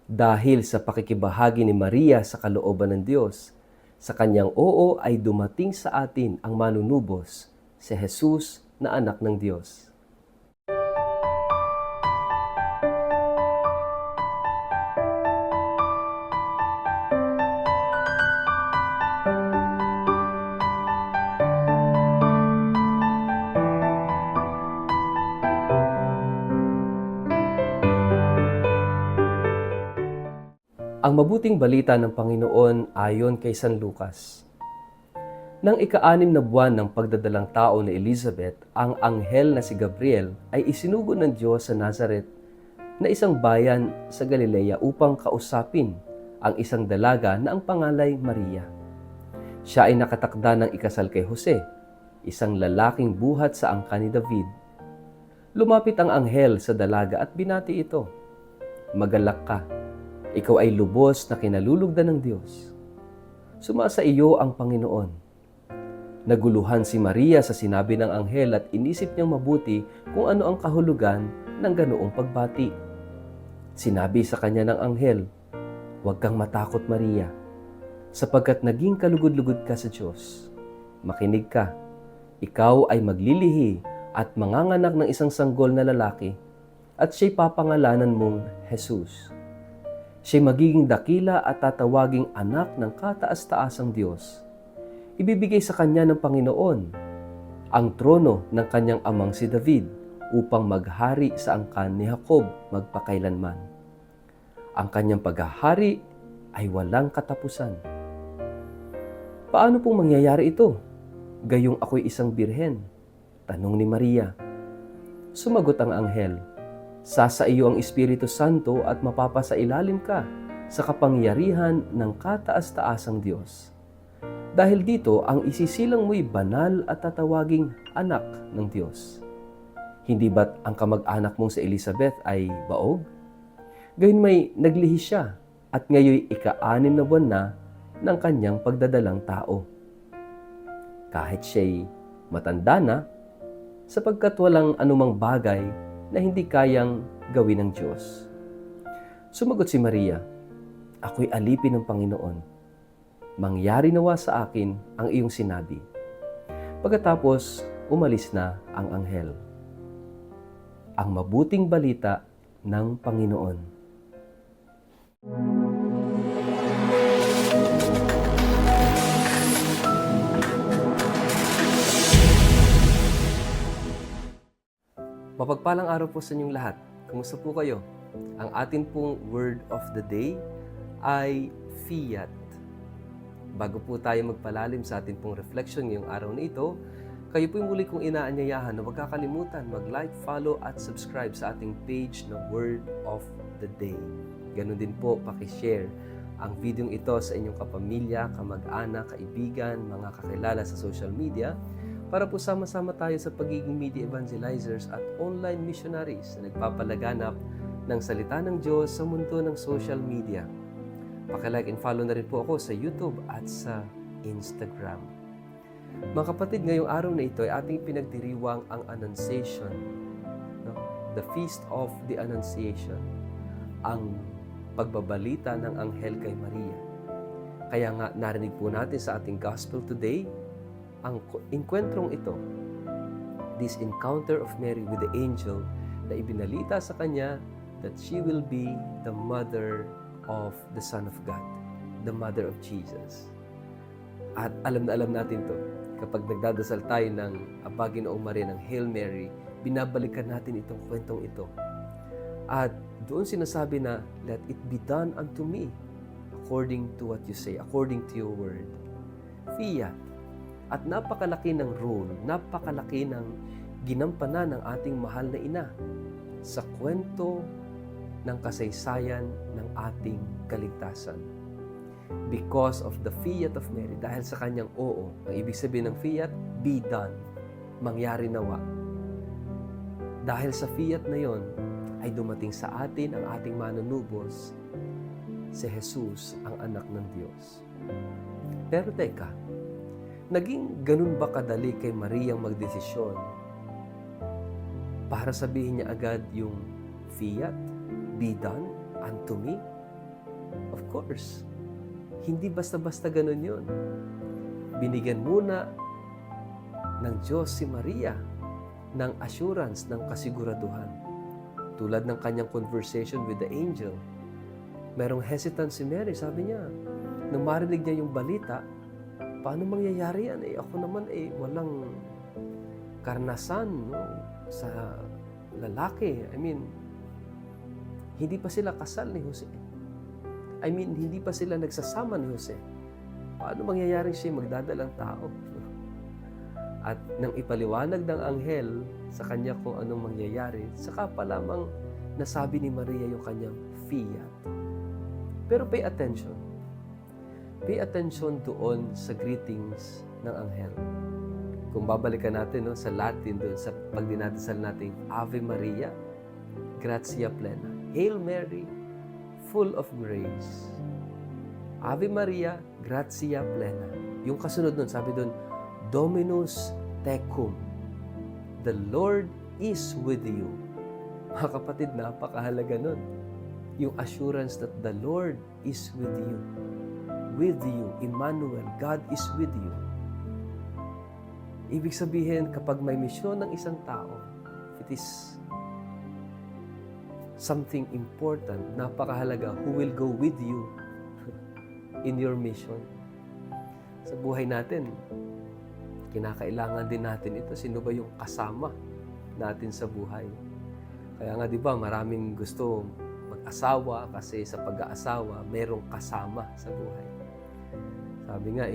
Dahil sa pakikibahagi ni Maria sa kalooban ng Diyos, sa kanyang oo ay dumating sa atin ang manunubos, si Jesus na anak ng Diyos. Ang mabuting balita ng Panginoon ayon kay San Lucas. Nang ika-6 na buwan ng pagdadalang tao ni Elizabeth, ang anghel na si Gabriel ay isinugo ng Diyos sa Nazaret na isang bayan sa Galilea upang kausapin ang isang dalaga na ang pangalay Maria. Siya ay nakatakda ng ikasal kay Jose, isang lalaking buhat sa angkan ni David. Lumapit ang anghel sa dalaga at binati ito, "Magalak ka, ikaw ay lubos na kinalulugdan ng Diyos. Sumasa iyo ang Panginoon." Naguluhan si Maria sa sinabi ng anghel at inisip niyang mabuti kung ano ang kahulugan ng ganoong pagbati. Sinabi sa kanya ng anghel, "Huwag kang matakot, Maria, sapagkat naging kalugod-lugod ka sa Diyos. Makinig ka, ikaw ay maglilihi at manganganak ng isang sanggol na lalaki, at siya'y papangalanan mong Jesus. Siya'y magiging dakila at tatawaging anak ng kataas-taasang Diyos. Ibibigay sa kanya ng Panginoon ang trono ng kanyang amang si David upang maghari sa angkan ni Jacob magpakailanman. Ang kanyang paghahari ay walang katapusan." "Paano pong mangyayari ito? Gayong ako'y isang birhen," tanong ni Maria. Sumagot ang anghel, "Sasa iyo ang Espiritu Santo at mapapasailalim ka sa kapangyarihan ng kataas-taasang Diyos. Dahil dito, ang isisilang mo'y banal at tatawaging anak ng Diyos. Hindi ba't ang kamag-anak mong si Elizabeth ay baog? Gayon may naglihi siya at ngayoy ika-6 na buwan na ng kanyang pagdadalang tao. Kahit siya'y matanda na, sapagkat walang anumang bagay na hindi kayang gawin ng Diyos." Sumagot si Maria, "Ako'y alipin ng Panginoon. Mangyari nawa sa akin ang iyong sinabi." Pagkatapos, umalis na ang anghel. Ang mabuting balita ng Panginoon. Mapagpalang araw po sa inyong lahat. Kumusta po kayo? Ang atin pong word of the day ay fiat. Bago po tayo magpalalim sa atin pong reflection ngayong araw na ito, kayo po muli kong inaanyayahan na huwag kakalimutan mag-like, follow at subscribe sa ating page na Word of the Day. Ganon din po, pakishare ang video ito sa inyong kapamilya, kamag-anak, kaibigan, mga kakilala sa social media para po sama-sama tayo sa pagiging media evangelizers at online missionaries na nagpapalaganap ng salita ng Diyos sa mundo ng social media. Paki-like and follow na rin po ako sa YouTube at sa Instagram. Mga kapatid, ngayong araw na ito ay ating pinagdiriwang ang Annunciation, no? The Feast of the Annunciation, ang pagbabalita ng anghel kay Maria. Kaya nga narinig po natin sa ating Gospel today ang inkwentrong ito, this encounter of Mary with the angel na ibinalita sa kanya that she will be the mother of the Son of God, the mother of Jesus. At alam na alam natin to, kapag nagdadasal tayo ng Aba Ginoong Maria ng Hail Mary, binabalikan natin itong kwentong ito. At doon sinasabi na, "Let it be done unto me, according to what you say, according to your word." Fiat. At napakalaki ng role, napakalaki ng ginampanan ng ating mahal na ina sa kwento ng kasaysayan ng ating kaligtasan. Because of the fiat of Mary, dahil sa kanyang oo, ang ibig sabihin ng fiat, be done, mangyari nawa. Dahil sa fiat na yon, ay dumating sa atin ang ating manunubos, si Jesus, ang anak ng Diyos. Pero teka, naging ganun ba kadali kay Mariang magdesisyon para sabihin niya agad yung fiat, be done unto me? Of course, hindi basta-basta ganun yun. Binigyan muna ng Diyos si Maria ng assurance, ng kasiguraduhan. Tulad ng kanyang conversation with the angel, merong hesitant si Mary. Sabi niya, nung marinig niya yung balita, paano mangyayari yan? Ako naman walang karanasan, no, sa lalaki. Hindi pa sila kasal ni Jose. Hindi pa sila nagsasama ni Jose. Paano mangyayari siya magdadalang tao? At nang ipaliwanag ng anghel sa kanya kung anong mangyayari, saka pa lamang nasabi ni Maria yung kanyang fiat. Pero pay attention. Pay attention doon sa greetings ng anghel. Kung babalikan natin sa Latin, doon sa pagdinadasal natin, Ave Maria, gratia plena. Hail Mary, full of grace. Ave Maria, gratia plena. Yung kasunod nun, sabi doon, Dominus tecum. The Lord is with you. Mga kapatid, napakahalaga nun. Yung assurance that the Lord is with you. With you, Emmanuel, God is with you. Ibig sabihin, kapag may misyon ng isang tao, it is something important, napakahalaga, who will go with you in your mission. Sa buhay natin, kinakailangan din natin ito. Sino ba yung kasama natin sa buhay? Kaya nga, di ba, maraming gusto mag-asawa kasi sa pag-aasawa, merong kasama sa buhay. Sabi nga,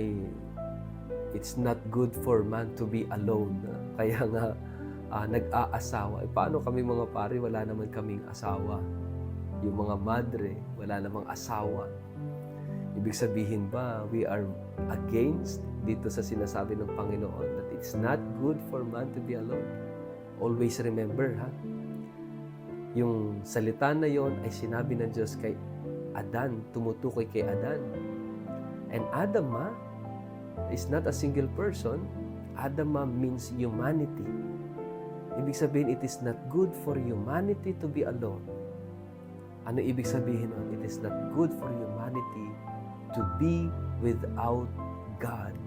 it's not good for man to be alone. Kaya nga, nag-aasawa. Paano kami mga pare, wala naman kaming asawa. Yung mga madre, wala namang asawa. Ibig sabihin ba, we are against dito sa sinasabi ng Panginoon that it's not good for man to be alone. Always remember, yung salita na yon ay sinabi ng Diyos kay Adan, tumutukoy kay Adan. And Adam is not a single person. Adam means humanity. Ibig sabihin, it is not good for humanity to be alone. Ano ibig sabihin nun? It is not good for humanity to be without God.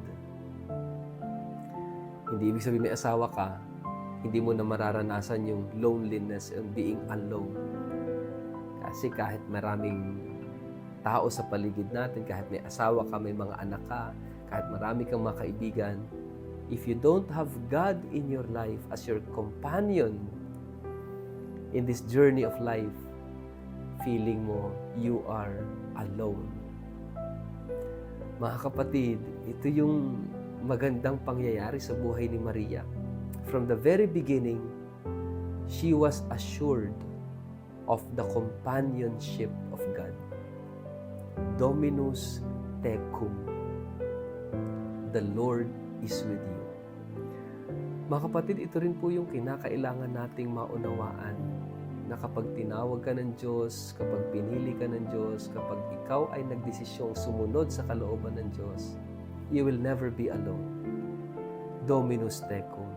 Hindi ibig sabihin may asawa ka, hindi mo na mararanasan yung loneliness and being alone. Kasi kahit maraming tao sa paligid natin, kahit may asawa ka, may mga anak ka, kahit marami kang mga kaibigan, if you don't have God in your life as your companion in this journey of life, feeling mo you are alone. Mga kapatid, ito yung magandang pangyayari sa buhay ni Maria. From the very beginning, she was assured of the companionship of God. Dominus tecum. The Lord is with you. Mga kapatid, ito rin po yung kinakailangan nating maunawaan na kapag tinawag ka ng Diyos, kapag pinili ka ng Diyos, kapag ikaw ay nagdesisyong sumunod sa kalooban ng Diyos, you will never be alone. Dominus tecum.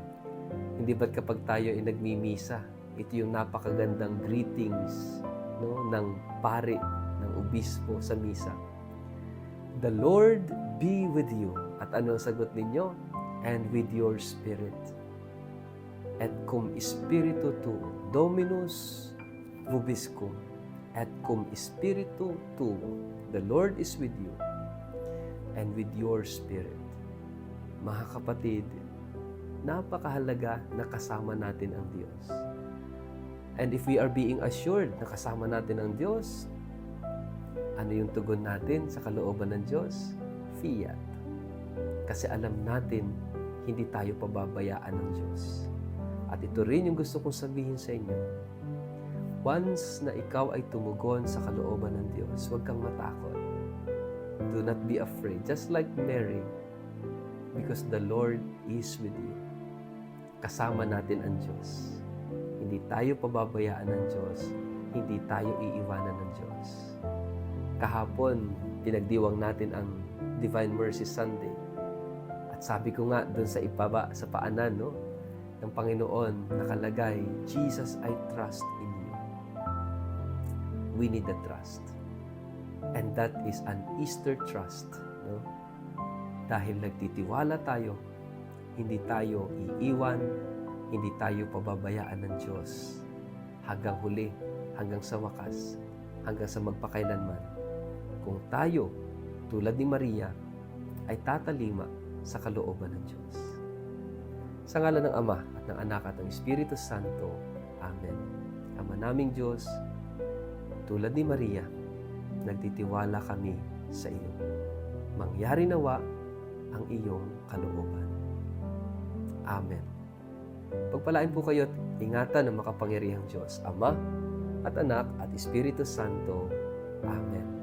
Hindi ba't kapag tayo ay nagmimisa, ito yung napakagandang greetings ng pari, ng obispo sa misa. The Lord be with you. At ano ang sagot ninyo? And with your spirit. Et cum spiritu tuo, Dominus vobiscum, et cum spiritu tuo, the Lord is with you, and with your spirit. Mga kapatid, napakahalaga na kasama natin ang Diyos. And if we are being assured na kasama natin ang Diyos, ano yung tugon natin sa kalooban ng Diyos? Fiat. Kasi alam natin, hindi tayo pababayaan ng Diyos. At ito rin yung gusto kong sabihin sa inyo. Once na ikaw ay tumugon sa kalooban ng Diyos, huwag kang matakot. Do not be afraid. Just like Mary, because the Lord is with you. Kasama natin ang Diyos. Hindi tayo pababayaan ng Diyos. Hindi tayo iiwanan ng Diyos. Kahapon, pinagdiwang natin ang Divine Mercy Sunday. At sabi ko nga doon sa ipaba, sa paanan, ng Panginoon, nakalagay, Jesus, I trust in you. We need the trust. And that is an Easter trust. No? Dahil nagtitiwala tayo, hindi tayo iiwan, hindi tayo pababayaan ng Diyos hanggang huli, hanggang sa wakas, hanggang sa magpakailanman. Kung tayo, tulad ni Maria, ay tatalima sa kalooban ng Diyos. Sa ngalan ng Ama at ng Anak at ng Espiritu Santo. Amen. Ama naming Diyos, tulad ni Maria, nagtitiwala kami sa iyo. Mangyari nawa ang iyong kalooban. Amen. Pagpalain po kayo at ingatan ng makapangyarihang Diyos, Ama at Anak at Espiritu Santo. Amen.